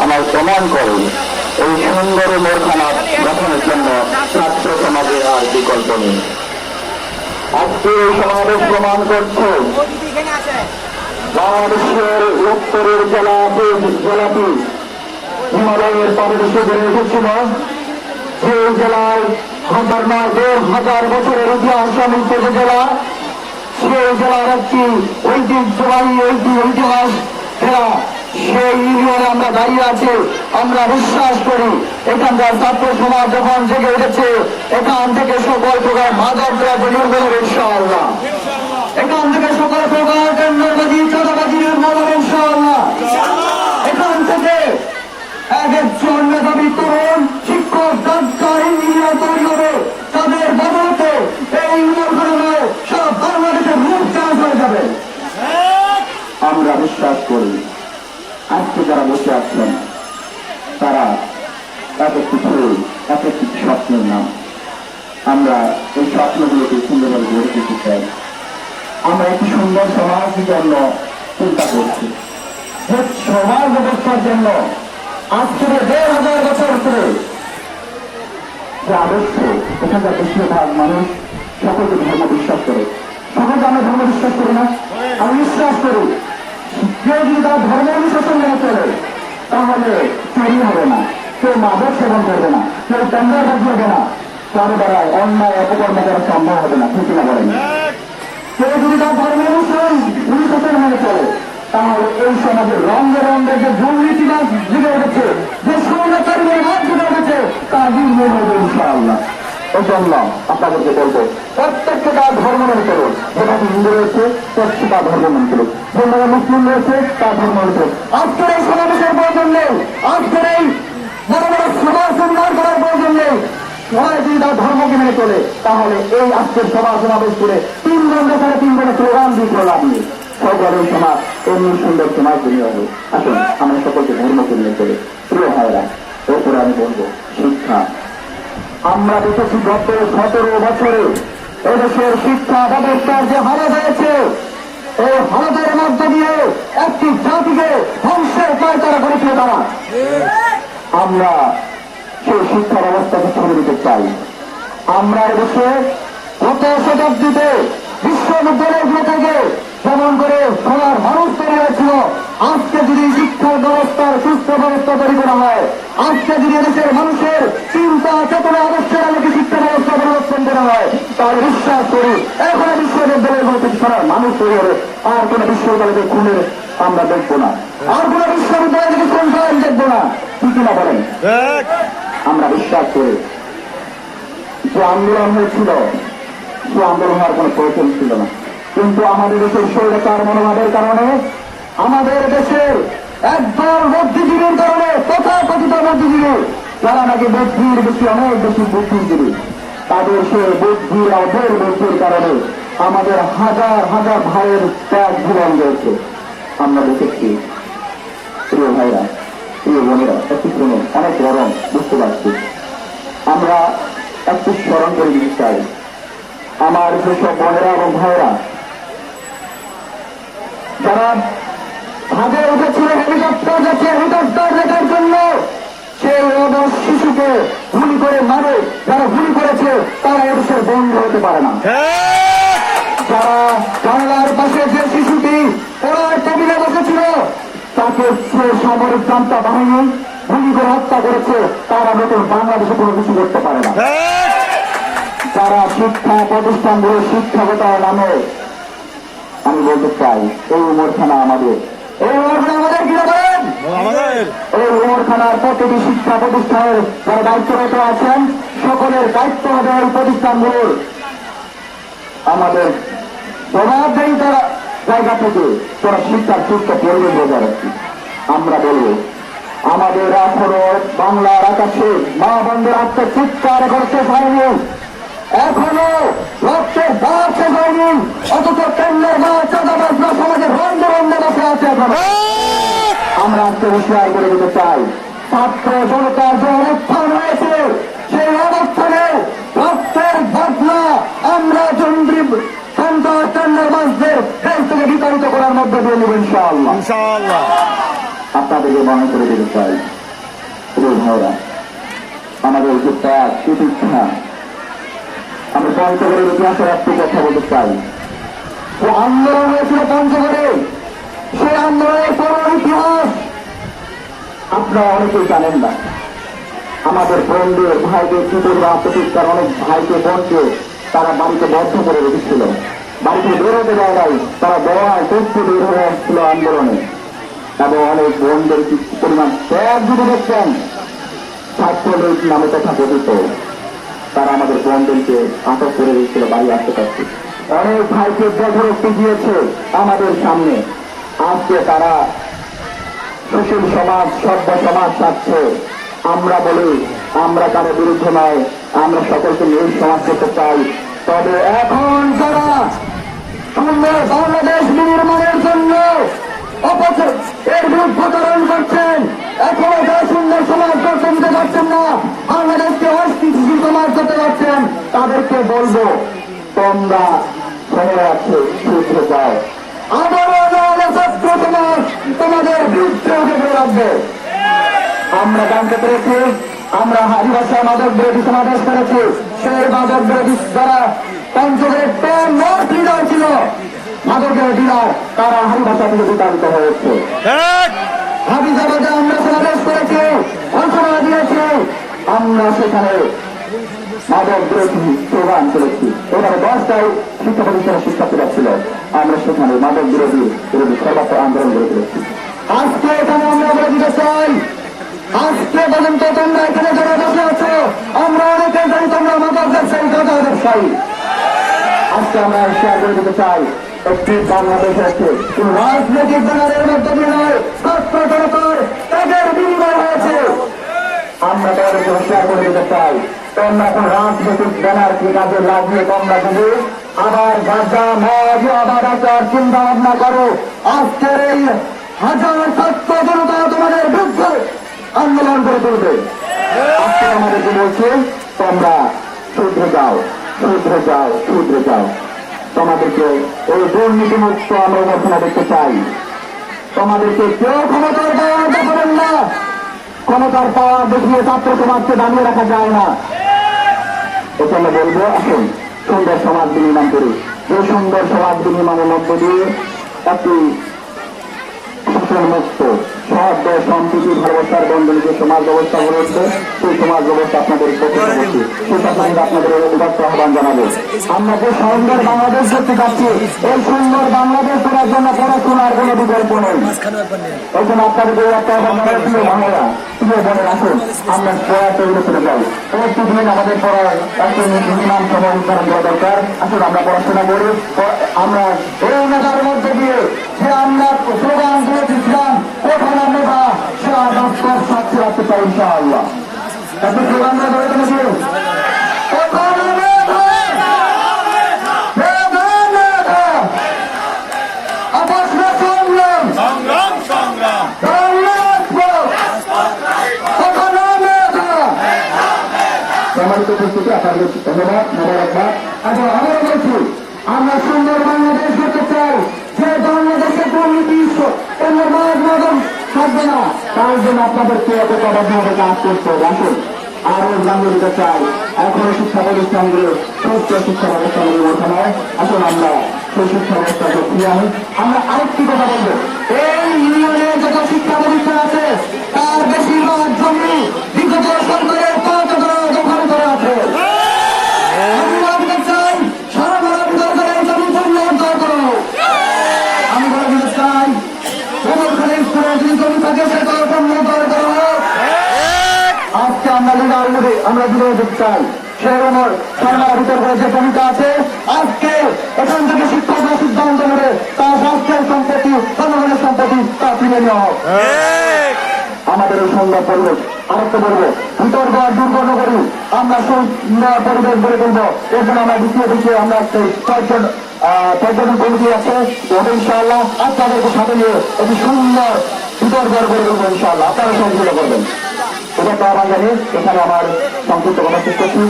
আমার প্রমাণ করে এই সুন্দর মোড়খানা গঠনের জন্য ছাত্র সমাজের আর বিকল্প নেই। আজকে এই সমাবেশ প্রমাণ করছে বাংলাদেশের উত্তরের জেলাটি হিমালয়ের পাদদেশে বেড়ে উঠেছিল, যে জেলায় 1,000 বছরের ইতিহাস সমৃদ্ধ যে জেলা, সেই জেলার একটি ঐতিহ্যবাহী ইতিহাস জেলা, সেই ইউনিয়নে আমরা দাঁড়িয়ে আছি। আমরা বিশ্বাস করি এখানকার ছাত্র সমাজ যখন জেগে উঠেছে, এখান থেকে সকল প্রকার মাদক দ্রব্য নির্মূল হবে ইনশাআল্লাহ। এখান থেকে সকল প্রকার টেন্ডারবাজি চাঁদাবাজি নির্মূল হবে ইনশাআল্লাহ। এখান থেকে একজন মেধাবী তরুণ শিক্ষক ডাক্তার ইঞ্জিনিয়ার তৈরি হবে, তাদের বদলতে এই ইউনিয়নগুলো সারা বাংলাদেশের রূপ চেঞ্জ হয়ে যাবে। আমরা বিশ্বাস করি আজকে যারা বসে আছেন তারা এক একটি ফুল, এক একটি স্বপ্নের নাম। আমরা এই স্বপ্নগুলোকে সুন্দরভাবে গড়ে তুলতে চাই। আমরা একটি সুন্দর সমাজের জন্য চিন্তা করছি, যে সমাজ ব্যবস্থার জন্য আজ থেকে 1,500 বছর ধরে যে আদর্শ, এখানকার বেশিরভাগ মানুষ সকলকে ধর্ম বিশ্বাস করে। সকলকে আমরা ধর্ম বিশ্বাস করি না, আমি বিশ্বাস করি কেউ যদি তার ধর্ম অনুশাসন মেনে চলে তাহলে চুরি হবে না, কেউ মাদক সেবন করবে না, কেউ টেন্ডারবাজি হবে না, কারো দ্বারা অন্যায় অপকর্ম করা সম্ভব হবে না। ঠিক না বলেন? কেউ যদি তার ধর্ম অনুশাসন মেনে চলে তাহলে এই সমাজের রঙে রঙে যে দুর্নীতিবাজ জেগে উঠেছে, যে স্বর্ণকারীদের হাত জেগে উঠেছে, তা নির্মূল হবে ইনশাআল্লাহ। এই জন্য আপনাদেরকে বলবো প্রত্যেককে তার ধর্ম মেনে চলুন। যেখানে হিন্দু রয়েছে প্রত্যেকে তার ধর্ম মেনে চলুন, যেখানে মুসলিম রয়েছে তার ধর্ম মেনে চলুন। আজকের এই সমাবেশের প্রয়োজন নেই, আজকের এই বড় বড় সমাজ উন্নয়ন করার প্রয়োজন নেই। সবাই যদি তার ধর্মকে মেনে চলে তাহলে এই আজকের সভা সমাবেশ করে 3 ঘন্টা 3.5 ঘন্টা স্লোগান দিয়ে করে লাভ নিয়ে সকল এই সমাজ এমনি সুন্দর সমাজ তৈরি হবে। আসুন আমরা সকলকে ধর্মকে মেনে চলে। প্রিয় ভাইরা, এরপরে আমি বলবো শিক্ষা। আমরা দেখেছি গত 17 বছরে এদেশের শিক্ষা ব্যবস্থার যে হারাত হয়েছে, এই হারাতের মধ্যে দিয়ে একটি জাতিকে ধ্বংসের পায়তারা করেছিল তারা। আমরা সেই শিক্ষা ব্যবস্থাকে ছেড়ে দিতে চাই। আমরা এদেশে গত শতাব্দীতে বিশ্ববিদ্যালয়গুলো থেকে যেমন করে সবার মানুষ তৈরি হয়েছিল, আজকে যদি শিক্ষার ব্যবস্থার সুস্থ ব্যবস্থা তৈরি করা হয়, আজকে যদি দেশের মানুষের চিন্তা চেতনা আদর্শের আলোকে শিক্ষা ব্যবস্থা পরিবর্তন করা হয়, তাহলে বিশ্বাস করি এখন বিশ্ববিদ্যালয়গুলো থেকে সবার মানুষ তৈরি হবে। আর কোন বিশ্ববিদ্যালয়কে খুনের আমরা দেখবো না, আর কোন বিশ্ববিদ্যালয় থেকে সন্তান দেখবো না। ঠিক না বলেন? আমরা বিশ্বাস করি যে আন্দোলন হয়েছিল, সে আন্দোলন হওয়ার কোন প্রয়োজন ছিল না, কিন্তু আমাদের দেশের স্বৈরাচার মনোভাবের কারণে, আমাদের দেশের একদল বুদ্ধিজীবীর কারণে, তথাকথিত বুদ্ধিজীবী যারা নাকি বুদ্ধির বেশি অনেক বেশি বুদ্ধিজীবী, তাদের সে বুদ্ধির অধের বুদ্ধির কারণে আমাদের হাজার হাজার ভাইয়ের ত্যাগ জীবন রয়েছে। আমরা দেখেছি প্রিয় ভাইরা, প্রিয় বোনেরা, একটু শুনুন, অনেক গরম বুঝতে পারছি। আমরা একটু স্মরণ করে দিতে চাই আমার যেসব বোনেরা এবং ভাইয়েরা যারা ভাগে উঠেছিল হেলিকপ্টার দেখার জন্য, সেই অবশ শিশুকে গুলি করে মারে যারা গুলি করেছে তারা এদেশের বন্ধ হতে পারে না। যারা জানালার পাশে যে শিশুটি পড়ার টেবিলে বসেছিল তাকে সে সামরিক জান্তা বাহিনী গুলি করে হত্যা করেছে, তারা নতুন বাংলাদেশে কোনো কিছু করতে পারে না। যারা শিক্ষা প্রতিষ্ঠানগুলো শিক্ষকতার নামে, আমি বলতে চাই এই উমরখানা আমাদের, এই উমরখানা আমাদের কিনা বলেন? এই উমরখানার প্রতিটি শিক্ষা প্রতিষ্ঠানের যারা দায়িত্বরত আছেন সকলের দায়িত্ব হবে এই প্রতিষ্ঠানগুলোর আমাদের জবাবদেহি তারা জায়গা থেকে তোরা শিক্ষার সুস্থ পরিবেশ বজায় রাখছি। আমরা বলবো আমাদের এখনো বাংলার আকাশে মা বন্ধের আত্মচিৎকার করতে পারেনি, এখনো রক্তের দাগ শেষ হয়নি, অথচ কেন্দ্রের মা চাঁদাবাজরা সমাজের রন্ধে রন্ধে বসে আছে। এখন আমরা আজকে হুঁশিয়ার করে দিতে চাই, ছাত্র জনতার যে অবস্থান হয়েছে সেই অবস্থানে রক্তের বদলা আমরা জঙ্গি সন্ত্রাস টেন্ডারবাজদের দেশ থেকে বিতাড়িত করার মধ্যে দিয়ে নেব ইনশাআল্লাহ। আপনাদেরকে মনে করে দিতে চাই। ভাইরা, আমাদের যে ত্যাগ প্রতীক্ষা, আমরা পঞ্চগড়ের ইতিহাসের একটি কথা বলতে চাই। যে আন্দোলন হয়েছিল পঞ্চগড়ে, সেই আন্দোলনের পুরো ইতিহাস আপনারা অনেকেই জানেন না। আমাদের বোনদের ভাইদের কি করবে আত্মচিৎকার, অনেক ভাইকে বোনকে তারা বাড়িতে বদ্ধ করে রেখেছিল, বাড়িতে বেরোতে দেয় নাই, তারা দেওয়ায় তথ্য বের হয়ে আসছিল আন্দোলনে। এবং অনেক বোনদের কি পরিমাণ ত্যাগ যদি দেখছেন, ছাত্রলীগ নামে কথা কথিত, তারা আমাদের বোনদেরকে আটক করে রেখেছিল, বাড়ি আসতে পারছে। অনেক ভাইকে বেধরক্তি দিয়েছে আমাদের সামনে। আজকে তারা সুশীল সমাজ, সভ্য সমাজ চাচ্ছে। আমরা বলি আমরা কারো বিরুদ্ধে নয়, আমরা সকলকে নিয়ে সমাজ করতে চাই। তবে এখন যারা সুন্দর বাংলাদেশ নির্মাণের জন্য এর বিরুদ্ধাচরণ করছেন, এখনো যারা সুন্দর সমাজ করতে দিতে পারছেন না, বাংলাদেশকে অস্থিতিশীল সমাজ করতে পারছেন, তাদেরকে বলবো তোমরা সময় আছে, শুধরে যাও। আবারও নাহলে ছাত্র সমাজ তোমাদের বিরুদ্ধে উঠে রাখবে। আমরা জানতে পেরেছি, আমরা আদিবাসী মাদক বিরোধী সমাবেশ করেছি। সেই মাদক বিরোধী যারা পঞ্চগড়ের নর্থ লিডার ছিল, মাদকের ডিলার, তারা হারিভাষা থেকে বিতাড়িত হয়েছে। হাবিজাবাদে আমরা সমাবেশ করেছি, ঘোষণা দিয়েছি, আমরা সেখানে মাদক বিরোধী স্লোগান করেছি। এবারে 10টায় শিক্ষা প্রতিষ্ঠানের শিক্ষার্থীরা ছিল, আমরা সেখানে মাদক বিরোধী সর্বাত্ম আন্দোলন করে তুলেছি। আজকে এখানে আমরা বলে দিতে চাই, আজকে পর্যন্ত তোমরা এখানে যারা বসে আছো, আমরা অনেকে জানি তোমরা মাদক ব্যবসায়ী, গাঁজা ব্যবসায়ী। আজকে আমরা শেয়ার করে দিতে চাই, একটি বাংলাদেশ আছে কোন রাজনৈতিক ব্যানারের মধ্যে দিয়ে নয়, ছাত্র জনতার তাদের বিনিময় হয়েছে। আমরা তাদেরকে শেয়ার করে দিতে চাই, তোমরা কোন রাজনৈতিক ব্যানারকে কাজে লাগিয়ে তোমরা যদি আবার গাঁজা মদ আবার আচার চিন্তা ভাবনা করো, আজকের এই হাজার ছাত্র জনতা তোমাদের বিরুদ্ধে আন্দোলন করে তুলবে। আজকে আমাদেরকে বলছে তোমরা শুধরে যাও, শুধরে যাও, শুধরে যাও। তোমাদেরকে এই দুর্নীতি মুক্ত আমরা ঘোষণা দেখতে চাই। তোমাদেরকে কেউ ক্ষমতার পাওয়ার দেখাবেন না, ক্ষমতার পাওয়ার দেখিয়ে ছাত্র সমাজকে দাঁড়িয়ে রাখা যায় না। এজন্য বলবো, আসুন সুন্দর সমাজ বিনির্মাণ করি। এই সুন্দর সমাজ বিনির্মাণের মধ্য দিয়ে একটি মুক্ত সহজ সম্প্রীতি ভালোবাসার বন্ধনে যে সমাজ ব্যবস্থা গড়ে উঠছে, সেই সমাজ ব্যবস্থা আপনাদের আপনাদের উদাত্ত আহ্বান জানাবো। আমরা যে সুন্দর বাংলাদেশ দেখতে পাচ্ছি, এই সুন্দর বাংলাদেশ করার জন্য পড়াশোনার কোনো বিকল্প নেই। এই জন্য আপনাদের একটা আহ্বান জানাই, প্রিয় ভাইয়েরা, প্রিয় বোনের, আসুন আমরা পড়া তৈরি করে যাই। প্রতিদিন আমাদের পড়ার একটি মিনিমাম সময় উচ্চারণ করা দরকার। আসুন আমরা পড়াশোনা করি। আমরা এই নেতার মধ্যে দিয়ে যে আমরা স্লোগান দিয়ে দিচ্ছিলাম, ওখানে নেতা সে আবার সাথে রাখতে পারি ইনশাআল্লাহ। আপনি স্লোগানটা ধরে দিয়েছি, ধন্যবাদ, মোবারকবাদ। আচ্ছা, আমরা বলছি আমরা সুন্দর বাংলাদেশ করতে চাই, যে বাংলাদেশে দুর্নীতি থাকবে না, তার জন্য আপনাদেরকে একতাবদ্ধভাবে কাজ করতে হবে। আসুন আরো জানিয়ে দিতে চাই, এখন শিক্ষা প্রতিষ্ঠানগুলো সুস্থ শিক্ষা ব্যবস্থাগুলো ওঠানো। আসুন আমরা সেই শিক্ষা ব্যবস্থাকে ফিরে আনি। আমরা আরেকটি কথা বলবো, এই ইউনিয়নের যত শিক্ষা প্রতিষ্ঠান আছে তার বেশিরভাগ জমি বিগত সরকারের দখল করে আছে। আমি বলতে চাই, সারা বেলা বিতর্ক করে জমি পুনরুদ্ধার করো। আমি বলে দিতে চাই, কোমরখালী স্কুলে যদি জমি থাকে সেটা পুনরুদ্ধার করো। আজকে আমরা আমরা বিরোধ দেখতে চাই, সেই আমার সারা বিতর্ক করে যে জমিটা আছে, আজকে এখান থেকে শিক্ষকরা সিদ্ধান্ত নেবে তার রাষ্ট্রের সম্পত্তি, জনগণের সম্পত্তি তা ফিরে নেওয়া হোক। আমাদের এই সুন্দর পরিবেশ, আরেকটা বলবো, বিতর্ক আর দুর্গণ করি, আমরা সুন্দর পরিবেশ গড়ে তুলবো। এর জন্য আমরা দ্বিতীয় আমরা পর্যটন কমিটি আছে, ইনশাআল্লাহ আপনাদেরকে সাথে নিয়ে একটি সুন্দর বিতর্ক গড়ে তুলবো ইনশাআল্লাহ। আপনারা সহযোগিতা করবেন। এটা তো আহ্বান জানিয়ে এখানে আমার সংক্ষিপ্ত কথা শেষ করছি।